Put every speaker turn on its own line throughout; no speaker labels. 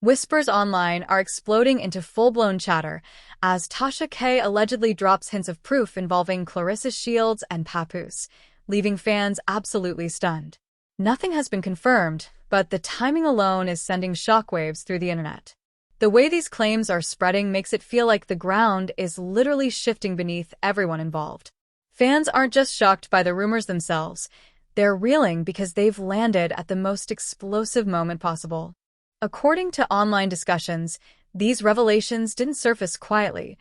Whispers online are exploding into full-blown chatter as Tasha K allegedly drops hints of proof involving Claressa Shields and Papoose, leaving fans absolutely stunned. Nothing has been confirmed, but the timing alone is sending shockwaves through the internet. The way these claims are spreading makes it feel like the ground is literally shifting beneath everyone involved. Fans aren't just shocked by the rumors themselves, they're reeling because they've landed at the most explosive moment possible. According to online discussions, these revelations didn't surface quietly.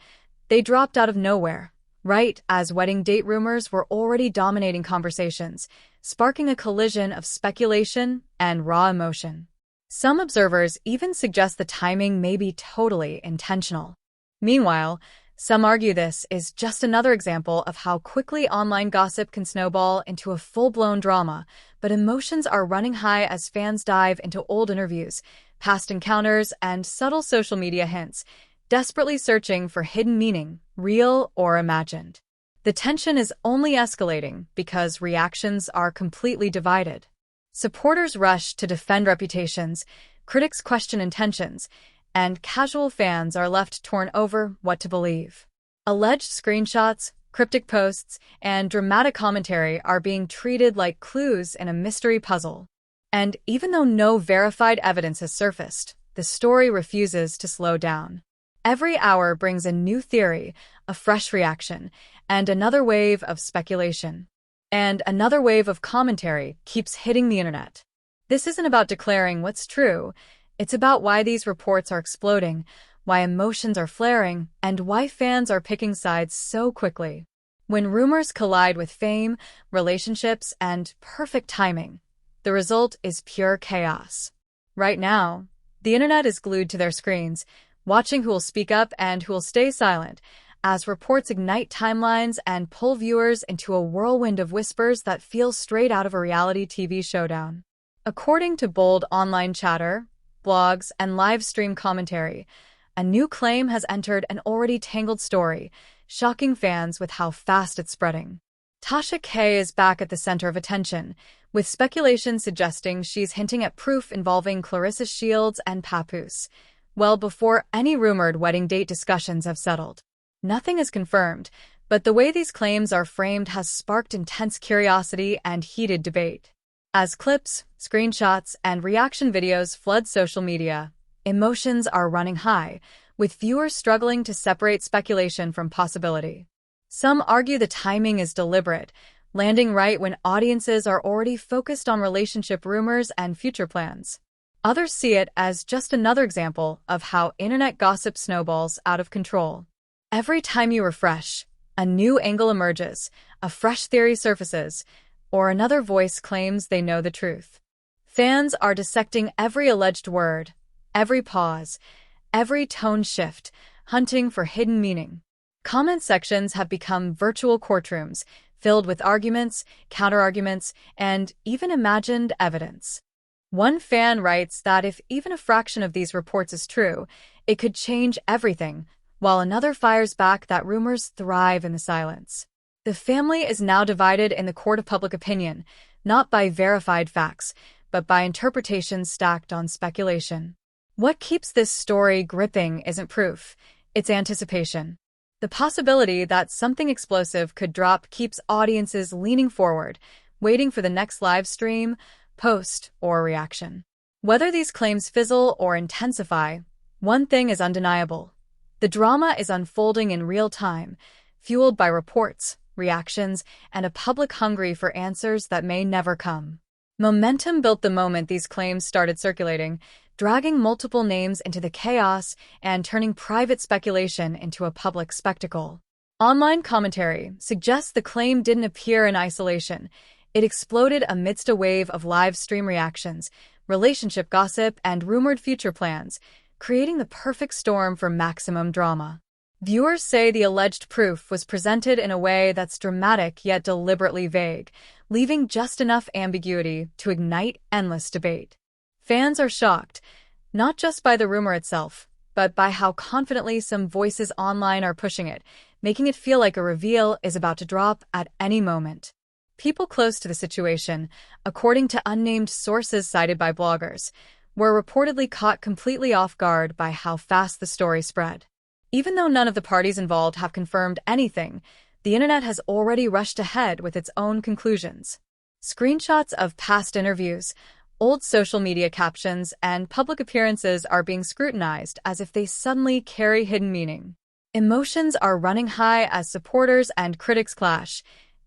They dropped out of nowhere, right as wedding date rumors were already dominating conversations, sparking a collision of speculation and raw emotion. Some observers even suggest the timing may be totally intentional. Meanwhile, some argue this is just another example of how quickly online gossip can snowball into a full-blown drama, but emotions are running high as fans dive into old interviews, past encounters, and subtle social media hints, desperately searching for hidden meaning, real or imagined. The tension is only escalating because reactions are completely divided. Supporters rush to defend reputations, critics question intentions, and casual fans are left torn over what to believe. Alleged screenshots, cryptic posts, and dramatic commentary are being treated like clues in a mystery puzzle. And even though no verified evidence has surfaced, the story refuses to slow down. Every hour brings a new theory, a fresh reaction, and another wave of speculation. And another wave of commentary keeps hitting the internet. This isn't about declaring what's true. It's about why these reports are exploding, why emotions are flaring, and why fans are picking sides so quickly. When rumors collide with fame, relationships, and perfect timing, the result is pure chaos. Right now, the internet is glued to their screens, watching who will speak up and who will stay silent, as reports ignite timelines and pull viewers into a whirlwind of whispers that feel straight out of a reality TV showdown. According to bold online chatter, blogs, and live stream commentary, a new claim has entered an already tangled story, shocking fans with how fast it's spreading. Tasha K is back at the center of attention, with speculation suggesting she's hinting at proof involving Claressa Shields and Papoose, well before any rumored wedding date discussions have settled. Nothing is confirmed, but the way these claims are framed has sparked intense curiosity and heated debate. As clips, screenshots, and reaction videos flood social media, emotions are running high, with viewers struggling to separate speculation from possibility. Some argue the timing is deliberate, landing right when audiences are already focused on relationship rumors and future plans. Others see it as just another example of how internet gossip snowballs out of control. Every time you refresh, a new angle emerges, a fresh theory surfaces, or another voice claims they know the truth. Fans are dissecting every alleged word, every pause, every tone shift, hunting for hidden meaning. Comment sections have become virtual courtrooms, filled with arguments, counterarguments, and even imagined evidence. One fan writes that if even a fraction of these reports is true, it could change everything, while another fires back that rumors thrive in the silence. The family is now divided in the court of public opinion, not by verified facts, but by interpretations stacked on speculation. What keeps this story gripping isn't proof, it's anticipation. The possibility that something explosive could drop keeps audiences leaning forward, waiting for the next live stream, post, or reaction. Whether these claims fizzle or intensify, one thing is undeniable. The drama is unfolding in real time, fueled by reports, reactions, and a public hungry for answers that may never come. Momentum built the moment these claims started circulating, dragging multiple names into the chaos and turning private speculation into a public spectacle. Online commentary suggests the claim didn't appear in isolation. It exploded amidst a wave of live stream reactions, relationship gossip, and rumored future plans, creating the perfect storm for maximum drama. Viewers say the alleged proof was presented in a way that's dramatic yet deliberately vague, leaving just enough ambiguity to ignite endless debate. Fans are shocked, not just by the rumor itself, but by how confidently some voices online are pushing it, making it feel like a reveal is about to drop at any moment. People close to the situation, according to unnamed sources cited by bloggers, were reportedly caught completely off guard by how fast the story spread. Even though none of the parties involved have confirmed anything, the internet has already rushed ahead with its own conclusions. Screenshots of past interviews, old social media captions, and public appearances are being scrutinized as if they suddenly carry hidden meaning. Emotions are running high as supporters and critics clash,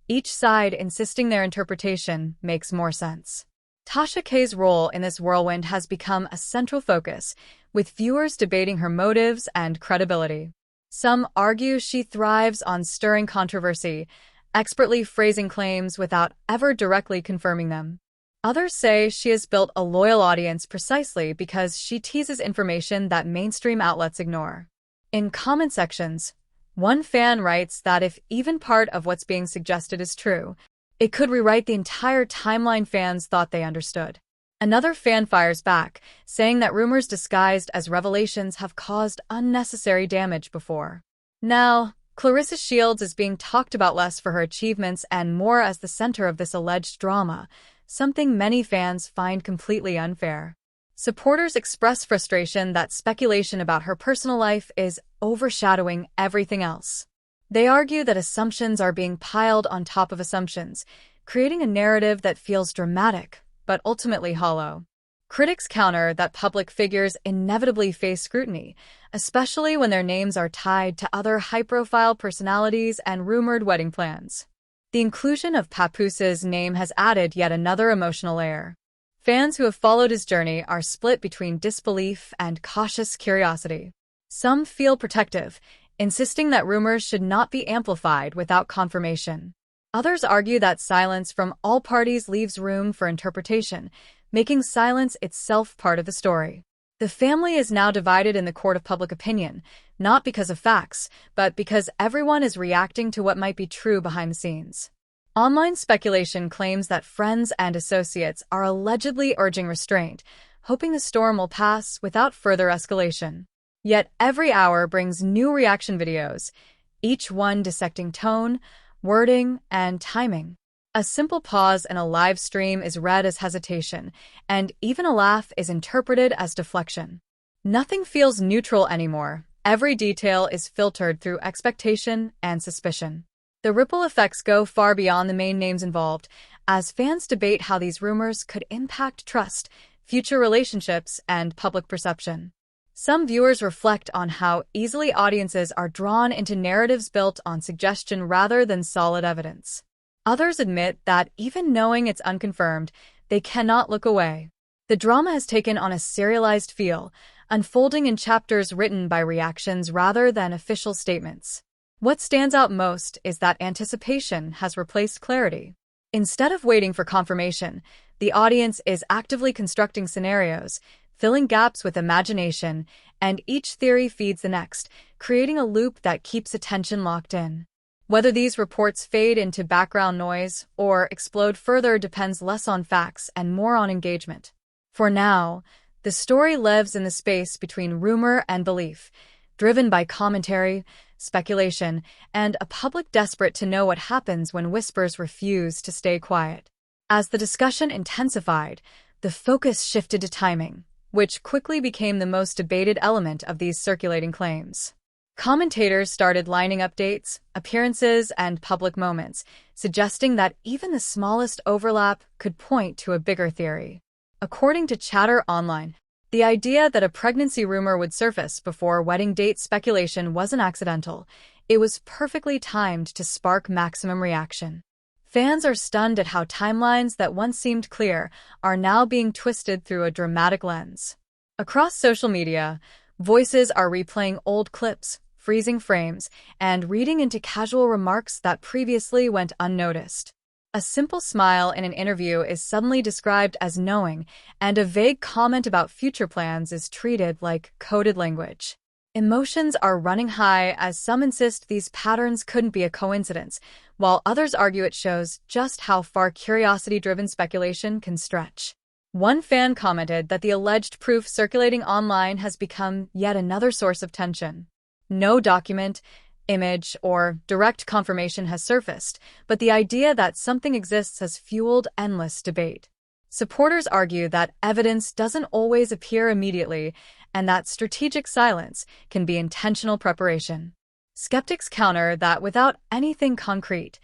each side insisting their interpretation makes more sense. Tasha K's role in this whirlwind has become a central focus, with viewers debating her motives and credibility. Some argue she thrives on stirring controversy, expertly phrasing claims without ever directly confirming them. Others say she has built a loyal audience precisely because she teases information that mainstream outlets ignore. In comment sections, one fan writes that if even part of what's being suggested is true, it could rewrite the entire timeline fans thought they understood. Another fan fires back, saying that rumors disguised as revelations have caused unnecessary damage before. Now, Claressa Shields is being talked about less for her achievements and more as the center of this alleged drama, something many fans find completely unfair. Supporters express frustration that speculation about her personal life is overshadowing everything else. They argue that assumptions are being piled on top of assumptions, creating a narrative that feels dramatic, but ultimately hollow. Critics counter that public figures inevitably face scrutiny, especially when their names are tied to other high-profile personalities and rumored wedding plans. The inclusion of Papoose's name has added yet another emotional layer. Fans who have followed his journey are split between disbelief and cautious curiosity. Some feel protective, insisting that rumors should not be amplified without confirmation. Others argue that silence from all parties leaves room for interpretation, making silence itself part of the story. The family is now divided in the court of public opinion, not because of facts, but because everyone is reacting to what might be true behind the scenes. Online speculation claims that friends and associates are allegedly urging restraint, hoping the storm will pass without further escalation. Yet every hour brings new reaction videos, each one dissecting tone, wording, and timing. A simple pause in a live stream is read as hesitation, and even a laugh is interpreted as deflection. Nothing feels neutral anymore. Every detail is filtered through expectation and suspicion. The ripple effects go far beyond the main names involved, as fans debate how these rumors could impact trust, future relationships, and public perception. Some viewers reflect on how easily audiences are drawn into narratives built on suggestion rather than solid evidence. Others admit that even knowing it's unconfirmed, they cannot look away. The drama has taken on a serialized feel, unfolding in chapters written by reactions rather than official statements. What stands out most is that anticipation has replaced clarity. Instead of waiting for confirmation, the audience is actively constructing scenarios, filling gaps with imagination, and each theory feeds the next, creating a loop that keeps attention locked in. Whether these reports fade into background noise or explode further depends less on facts and more on engagement. For now, the story lives in the space between rumor and belief, driven by commentary, speculation, and a public desperate to know what happens when whispers refuse to stay quiet. As the discussion intensified, the focus shifted to timing, which quickly became the most debated element of these circulating claims. Commentators started lining up dates, appearances, and public moments, suggesting that even the smallest overlap could point to a bigger theory. According to Chatter Online, the idea that a pregnancy rumor would surface before wedding date speculation wasn't accidental. It was perfectly timed to spark maximum reaction. Fans are stunned at how timelines that once seemed clear are now being twisted through a dramatic lens. Across social media, voices are replaying old clips, freezing frames, and reading into casual remarks that previously went unnoticed. A simple smile in an interview is suddenly described as knowing, and a vague comment about future plans is treated like coded language. Emotions are running high as some insist these patterns couldn't be a coincidence, while others argue it shows just how far curiosity-driven speculation can stretch. One fan commented that the alleged proof circulating online has become yet another source of tension. No document, image, or direct confirmation has surfaced, but the idea that something exists has fueled endless debate. Supporters argue that evidence doesn't always appear immediately and that strategic silence can be intentional preparation. Skeptics counter that without anything concrete,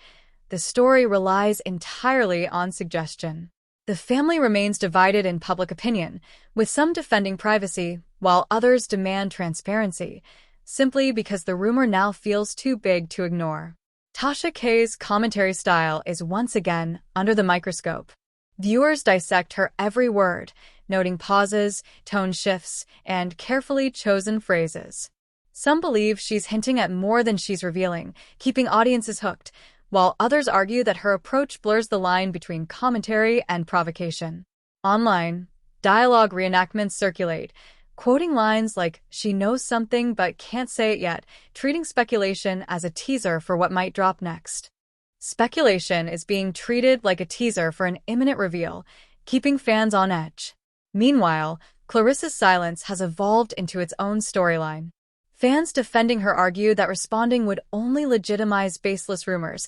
the story relies entirely on suggestion. The family remains divided in public opinion, with some defending privacy, while others demand transparency, simply because the rumor now feels too big to ignore. Tasha K's commentary style is once again under the microscope. Viewers dissect her every word, noting pauses, tone shifts, and carefully chosen phrases. Some believe she's hinting at more than she's revealing, keeping audiences hooked, while others argue that her approach blurs the line between commentary and provocation. Online, dialogue reenactments circulate, quoting lines like, "She knows something but can't say it yet," treating speculation as a teaser for what might drop next. Speculation is being treated like a teaser for an imminent reveal, keeping fans on edge. Meanwhile, Claressa's silence has evolved into its own storyline. Fans defending her argue that responding would only legitimize baseless rumors,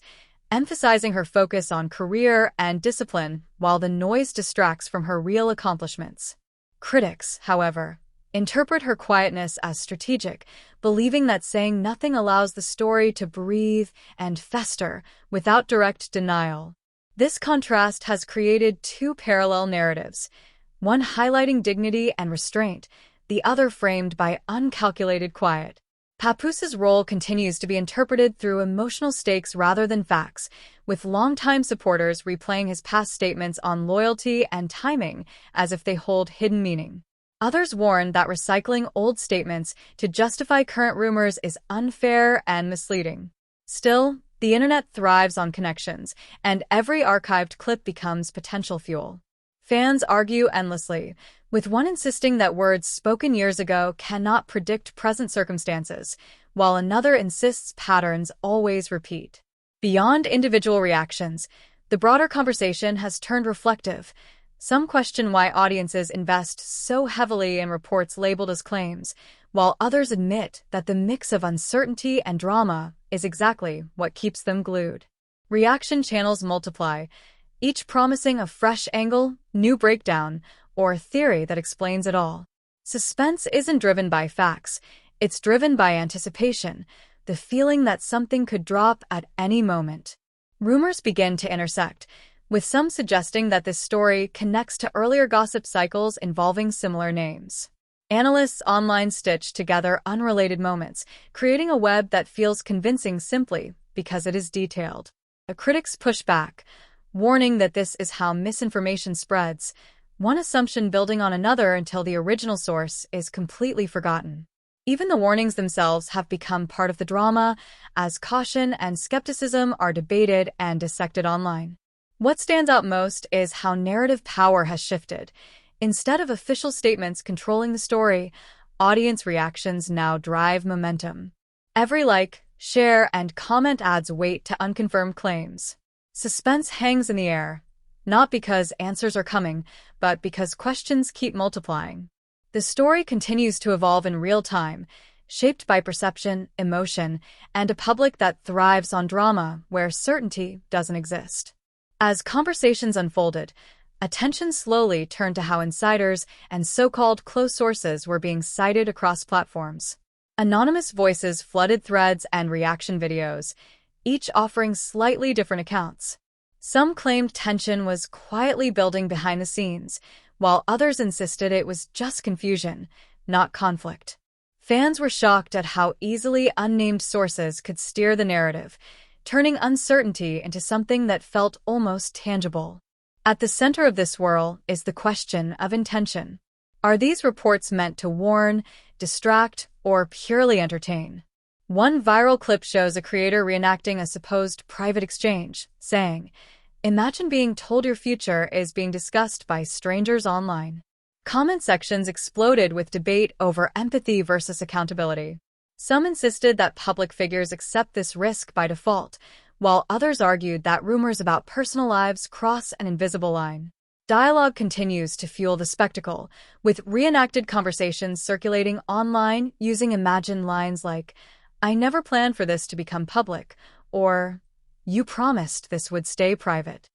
emphasizing her focus on career and discipline while the noise distracts from her real accomplishments. Critics, however, interpret her quietness as strategic, believing that saying nothing allows the story to breathe and fester without direct denial. This contrast has created two parallel narratives, one highlighting dignity and restraint, the other framed by uncalculated quiet. Papoose's role continues to be interpreted through emotional stakes rather than facts, with longtime supporters replaying his past statements on loyalty and timing as if they hold hidden meaning. Others warn that recycling old statements to justify current rumors is unfair and misleading. Still, the internet thrives on connections, and every archived clip becomes potential fuel. Fans argue endlessly, with one insisting that words spoken years ago cannot predict present circumstances, while another insists patterns always repeat. Beyond individual reactions, the broader conversation has turned reflective. Some question why audiences invest so heavily in reports labeled as claims, while others admit that the mix of uncertainty and drama is exactly what keeps them glued. Reaction channels multiply, each promising a fresh angle, new breakdown, or theory that explains it all. Suspense isn't driven by facts, it's driven by anticipation, the feeling that something could drop at any moment. Rumors begin to intersect, with some suggesting that this story connects to earlier gossip cycles involving similar names. Analysts online stitch together unrelated moments, creating a web that feels convincing simply because it is detailed. The critics push back, warning that this is how misinformation spreads, one assumption building on another until the original source is completely forgotten. Even the warnings themselves have become part of the drama, as caution and skepticism are debated and dissected online. What stands out most is how narrative power has shifted. Instead of official statements controlling the story, audience reactions now drive momentum. Every like, share, and comment adds weight to unconfirmed claims. Suspense hangs in the air, not because answers are coming, but because questions keep multiplying. The story continues to evolve in real time, shaped by perception, emotion, and a public that thrives on drama where certainty doesn't exist. As conversations unfolded, attention slowly turned to how insiders and so-called close sources were being cited across platforms. Anonymous voices flooded threads and reaction videos, each offering slightly different accounts. Some claimed tension was quietly building behind the scenes, while others insisted it was just confusion, not conflict. Fans were shocked at how easily unnamed sources could steer the narrative, turning uncertainty into something that felt almost tangible. At the center of this swirl is the question of intention. Are these reports meant to warn, distract, or purely entertain? One viral clip shows a creator reenacting a supposed private exchange, saying, "Imagine being told your future is being discussed by strangers online." Comment sections exploded with debate over empathy versus accountability. Some insisted that public figures accept this risk by default, while others argued that rumors about personal lives cross an invisible line. Dialogue continues to fuel the spectacle, with reenacted conversations circulating online using imagined lines like, "I never planned for this to become public," or "You promised this would stay private."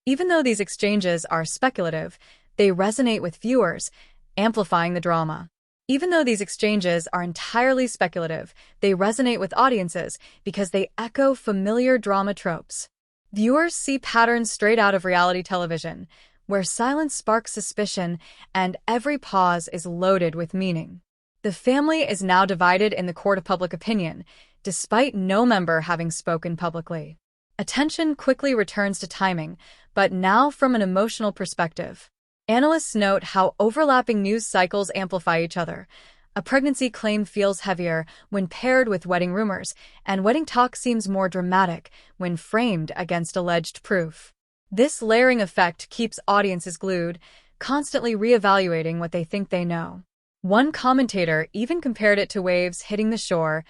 Even though these exchanges are speculative, they resonate with viewers, amplifying the drama. Even though these exchanges are entirely speculative, they resonate with audiences because they echo familiar drama tropes. Viewers see patterns straight out of reality television, where silence sparks suspicion and every pause is loaded with meaning. The family is now divided in the court of public opinion, despite no member having spoken publicly. Attention quickly returns to timing, but now from an emotional perspective. Analysts note how overlapping news cycles amplify each other. A pregnancy claim feels heavier when paired with wedding rumors, and wedding talk seems more dramatic when framed against alleged proof. This layering effect keeps audiences glued, constantly reevaluating what they think they know. One commentator even compared it to waves hitting the shore,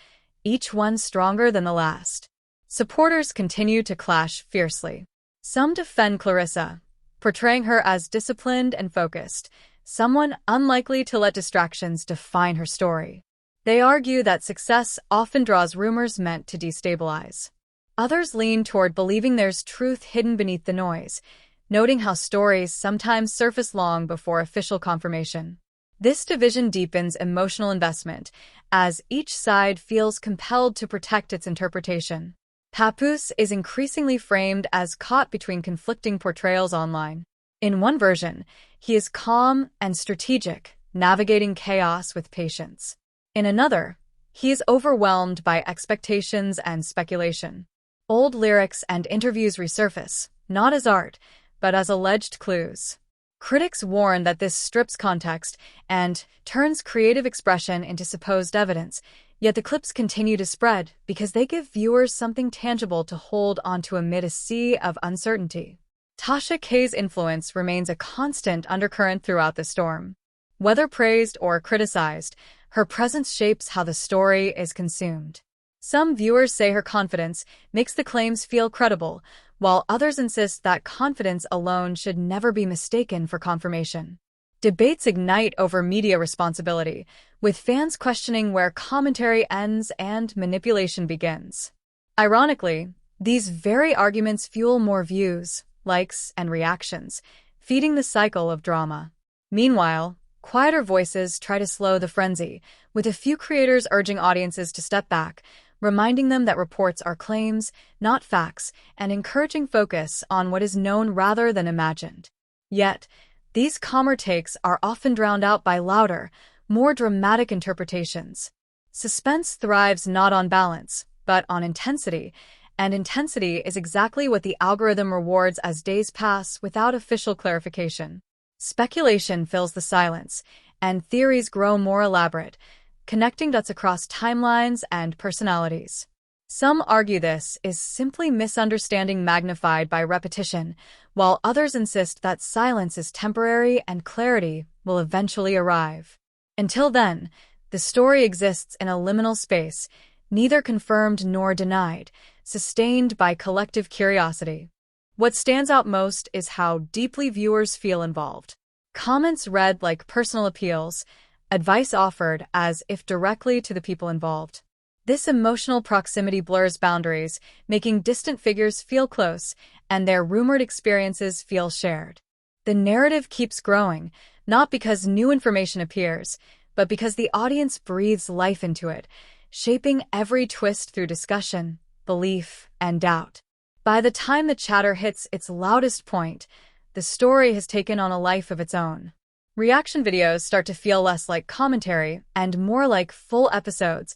each one stronger than the last. Supporters continue to clash fiercely. Some defend Claressa, portraying her as disciplined and focused, someone unlikely to let distractions define her story. They argue that success often draws rumors meant to destabilize. Others lean toward believing there's truth hidden beneath the noise, noting how stories sometimes surface long before official confirmation. This division deepens emotional investment, as each side feels compelled to protect its interpretation. Papoose is increasingly framed as caught between conflicting portrayals online. In one version, he is calm and strategic, navigating chaos with patience. In another, he is overwhelmed by expectations and speculation. Old lyrics and interviews resurface, not as art, but as alleged clues. Critics warn that this strips context and turns creative expression into supposed evidence, yet the clips continue to spread because they give viewers something tangible to hold onto amid a sea of uncertainty. Tasha K's influence remains a constant undercurrent throughout the storm. Whether praised or criticized, her presence shapes how the story is consumed. Some viewers say her confidence makes the claims feel credible, while others insist that confidence alone should never be mistaken for confirmation. Debates ignite over media responsibility, with fans questioning where commentary ends and manipulation begins. Ironically, these very arguments fuel more views, likes, and reactions, feeding the cycle of drama. Meanwhile, quieter voices try to slow the frenzy, with a few creators urging audiences to step back, reminding them that reports are claims, not facts, and encouraging focus on what is known rather than imagined. Yet, these calmer takes are often drowned out by louder, more dramatic interpretations. Suspense thrives not on balance, but on intensity, and intensity is exactly what the algorithm rewards as days pass without official clarification. Speculation fills the silence, and theories grow more elaborate, connecting dots across timelines and personalities. Some argue this is simply misunderstanding magnified by repetition, while others insist that silence is temporary and clarity will eventually arrive. Until then, the story exists in a liminal space, neither confirmed nor denied, sustained by collective curiosity. What stands out most is how deeply viewers feel involved. Comments read like personal appeals, advice offered as if directly to the people involved. This emotional proximity blurs boundaries, making distant figures feel close and their rumored experiences feel shared. The narrative keeps growing, not because new information appears, but because the audience breathes life into it, shaping every twist through discussion, belief, and doubt. By the time the chatter hits its loudest point, the story has taken on a life of its own. Reaction videos start to feel less like commentary and more like full episodes,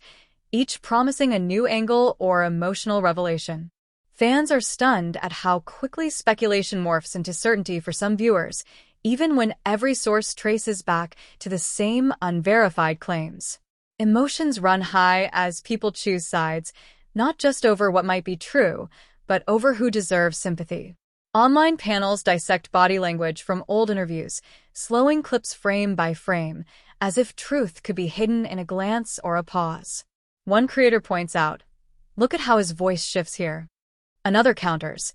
each promising a new angle or emotional revelation. Fans are stunned at how quickly speculation morphs into certainty for some viewers, even when every source traces back to the same unverified claims. Emotions run high as people choose sides, not just over what might be true, but over who deserves sympathy. Online panels dissect body language from old interviews, slowing clips frame by frame, as if truth could be hidden in a glance or a pause. One creator points out, "Look at how his voice shifts here." Another counters,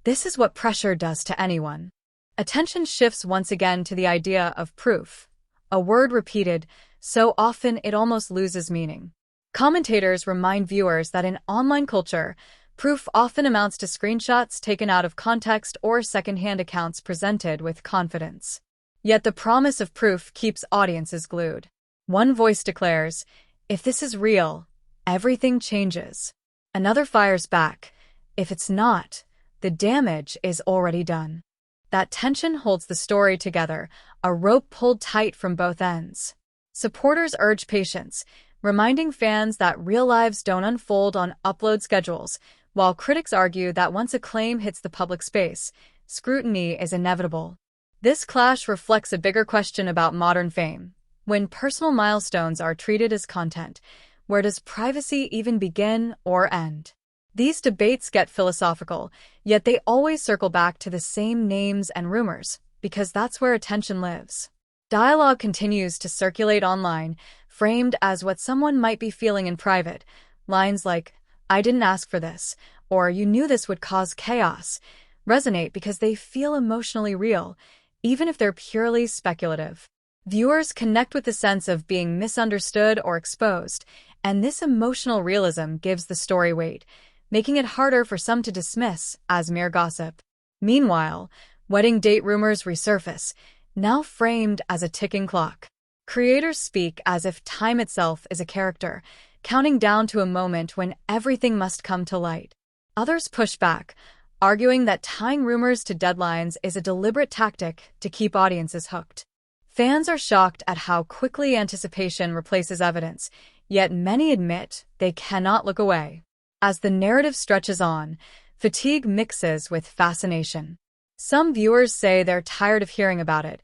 "This is what pressure does to anyone." Attention shifts once again to the idea of proof, a word repeated so often it almost loses meaning. Commentators remind viewers that in online culture, Proof often amounts to screenshots taken out of context or secondhand accounts presented with confidence. Yet the promise of proof keeps audiences glued. One voice declares, "If this is real, everything changes." Another fires back, "If it's not, the damage is already done." That tension holds the story together, a rope pulled tight from both ends. Supporters urge patience, reminding fans that real lives don't unfold on upload schedules, while critics argue that once a claim hits the public space, scrutiny is inevitable. This clash reflects a bigger question about modern fame. When personal milestones are treated as content, where does privacy even begin or end? These debates get philosophical, yet they always circle back to the same names and rumors, because that's where attention lives. Dialogue continues to circulate online, framed as what someone might be feeling in private. Lines like, "I didn't ask for this," or "You knew this would cause chaos," resonate because they feel emotionally real, even if they're purely speculative. Viewers connect with the sense of being misunderstood or exposed, and this emotional realism gives the story weight, making it harder for some to dismiss as mere gossip. Meanwhile, wedding date rumors resurface, now framed as a ticking clock. Creators speak as if time itself is a character, counting down to a moment when everything must come to light. Others push back, arguing that tying rumors to deadlines is a deliberate tactic to keep audiences hooked. Fans are shocked at how quickly anticipation replaces evidence, yet many admit they cannot look away. As the narrative stretches on, fatigue mixes with fascination. Some viewers say they're tired of hearing about it,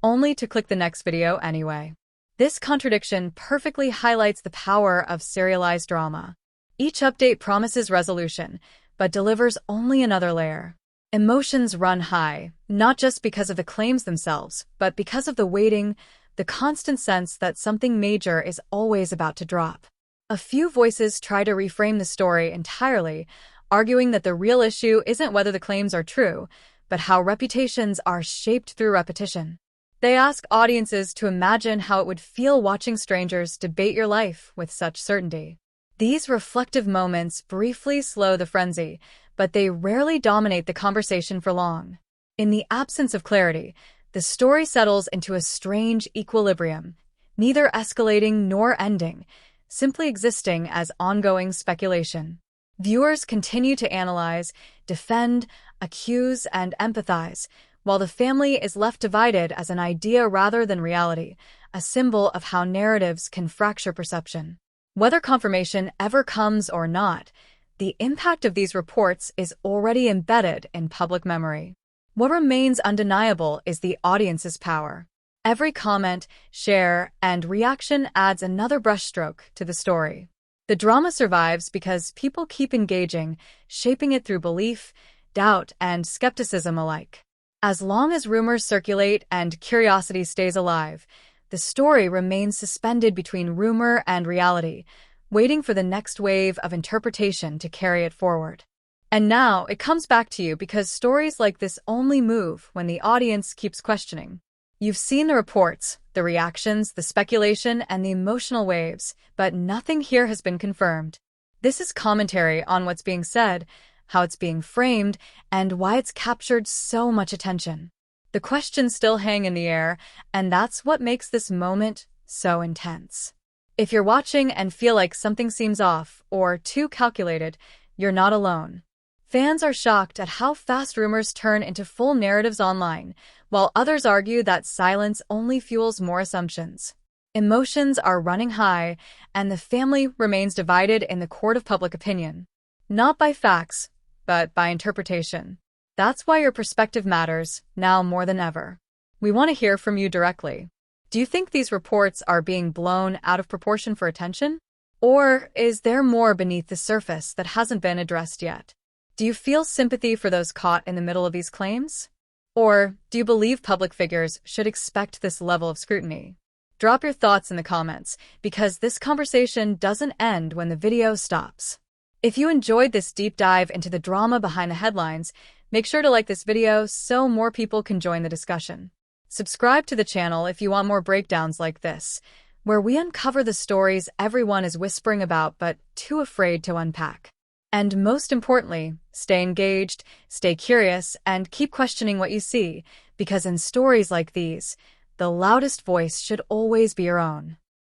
only to click the next video anyway. This contradiction perfectly highlights the power of serialized drama. Each update promises resolution, but delivers only another layer. Emotions run high, not just because of the claims themselves, but because of the waiting, the constant sense that something major is always about to drop. A few voices try to reframe the story entirely, arguing that the real issue isn't whether the claims are true, but how reputations are shaped through repetition. They ask audiences to imagine how it would feel watching strangers debate your life with such certainty. These reflective moments briefly slow the frenzy, but they rarely dominate the conversation for long. In the absence of clarity, the story settles into a strange equilibrium, neither escalating nor ending, simply existing as ongoing speculation. Viewers continue to analyze, defend, accuse, and empathize, while the family is left divided as an idea rather than reality, a symbol of how narratives can fracture perception. Whether confirmation ever comes or not, the impact of these reports is already embedded in public memory. What remains undeniable is the audience's power. Every comment, share, and reaction adds another brushstroke to the story. The drama survives because people keep engaging, shaping it through belief, doubt, and skepticism alike. As long as rumors circulate and curiosity stays alive, the story remains suspended between rumor and reality, waiting for the next wave of interpretation to carry it forward. And now it comes back to you because stories like this only move when the audience keeps questioning. You've seen the reports, the reactions, the speculation, and the emotional waves, but nothing here has been confirmed. This is commentary on what's being said, how it's being framed, and why it's captured so much attention. The questions still hang in the air, and that's what makes this moment so intense. If you're watching and feel like something seems off or too calculated, you're not alone. Fans are shocked at how fast rumors turn into full narratives online, while others argue that silence only fuels more assumptions. Emotions are running high, and the family remains divided in the court of public opinion. Not by facts, but by interpretation. That's why your perspective matters, now more than ever. We want to hear from you directly. Do you think these reports are being blown out of proportion for attention? Or is there more beneath the surface that hasn't been addressed yet? Do you feel sympathy for those caught in the middle of these claims? Or do you believe public figures should expect this level of scrutiny? Drop your thoughts in the comments, because this conversation doesn't end when the video stops. If you enjoyed this deep dive into the drama behind the headlines, make sure to like this video so more people can join the discussion. Subscribe to the channel if you want more breakdowns like this, where we uncover the stories everyone is whispering about but too afraid to unpack. And most importantly, stay engaged, stay curious, and keep questioning what you see, because in stories like these, the loudest voice should always be your own.